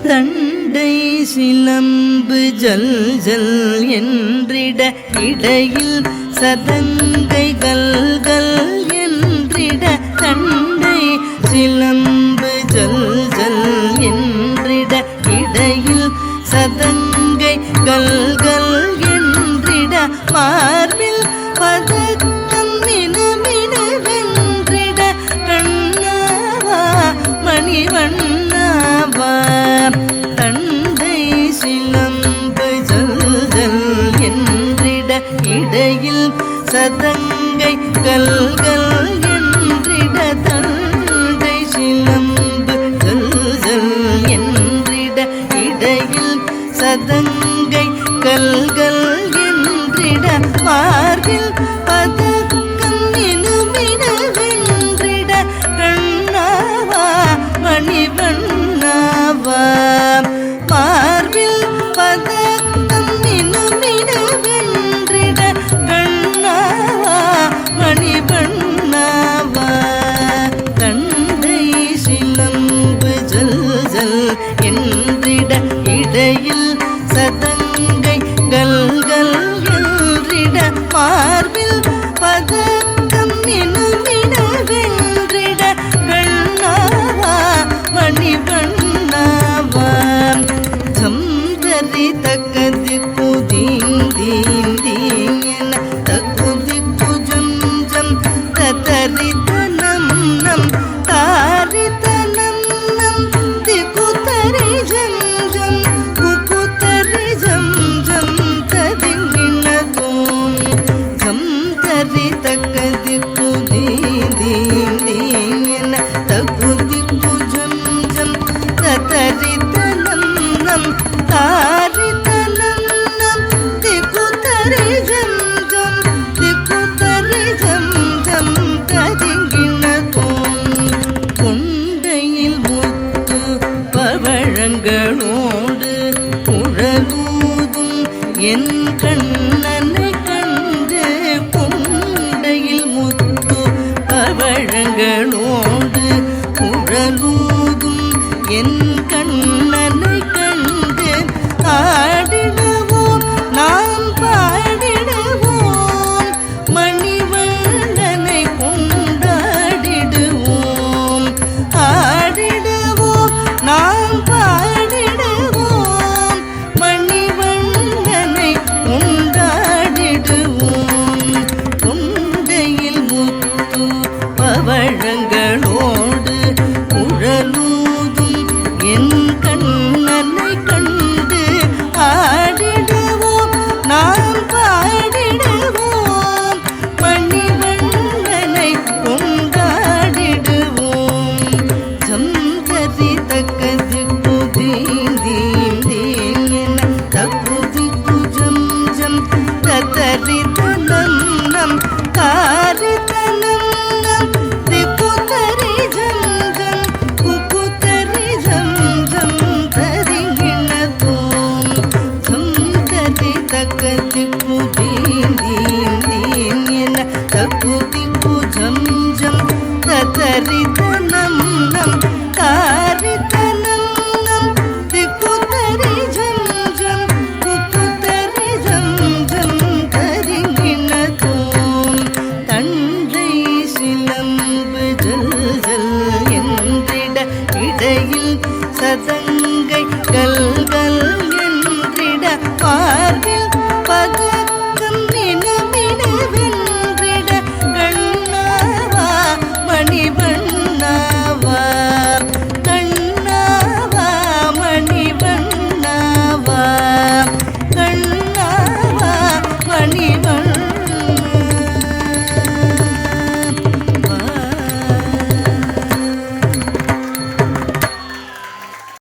தண்டை சிலம்பு ஜல் ஜல் என்றிட இடையில் சதங்கை கல் கல் என்றிட தண்டை சிலம்பு ஜல் ஜல் என்றிட இடையில் சதங்கை கல் கல் என்றிட மார்பில் பதக்கம் நினமின வென்றிட கண்ணாவா மணிவண்ணாவா தண்டை சிலம்பு ஜல் ஜல் என்றிட இடையில் சதங்கை கல் கல் என்றிட தண்டை சிலம்பு ஜல் ஜல் என்றிட இடையில் சதங்கை கல் கல் என்றிட மார்பில் பதக்கம் நினுமின வென்றிட கண்ணாவா மணிவண்ணாவா மார்பில் பதக்கம் நினுமின வென்றிட கண்ணாவா மணிவண்ணாவா தண்டை சிலம்பு ஜல் ஜல் என்றிட இடையில் சதங்கை கல் கல் என்றிட மார்பில் பதக்கம் நினுமின வென்றிட கண்ணாவா மணிவண்ணாவா ஜம்தரி தக்கதி குதீந்தீந்தீன் என தகுதி குஜம் ஜம் தத்தரி தனம் நம் தாரி தனம் நம் திகுதரி ஜம் ஜம் குகுதரி ஜம் ஜம் ததிங்கின தோம் ஜம்தரி தக்கதி குதீந்தீந்தீன் என தகுதி குஜம் ஜம் தத்தரி தனம் நம் தாரி தனம் நம் திகுதரி ஜம் ஜம் திகுதரி ஜம் ஜம் ததிங்கின தோம் கொண்டையில் முத்து பவழங்களோடு குழலூதும் என் கண்ணனை கண்டு கொண்டையில் முத்து பவழங்களோடு குழலூதும் என் கண்ணனை கண்டு ஆடிடுவோம் நாம் பாடிடுவோம் மணிவண்ணனை கொண்டாடிடுவோம் ஆடிடுவோம் நாம் பாடிடுவோம் மணிவண்ணனை கொண்டாடிடுவோம் கொண்டையில் முத்து பவழங்களோடு குழலூதும் என் கண்ணனை கண்டு ஆடிடுவோம் நாம் பாடிடுவோம் மணிவண்ணனை கொண்டாடிடுவோம் ஜம்தரி தக்கதி குதீந்தீந்தீன் என தகுதி குஜம் ஜம் தத்தரி தனம் நம் தாரி தனம் நம் திகுதரி ஜம் ஜம் குகுதரி ஜம் ஜம் தரிங்கின தோம் ஜம்தரி தக்கதி குதீந்தீந்தீன் என தகுதி குஜம் ஜம் தத்தரி தனம் நம் தாரி தனம் நம் திகுதரி ஜம் ஜம் குகுதரி ஜம் ஜம் தரிங்கின தோம் தண்டை சிலம்பு ஜல் ஜல் என்றிட இடையில் சதங்கை கல்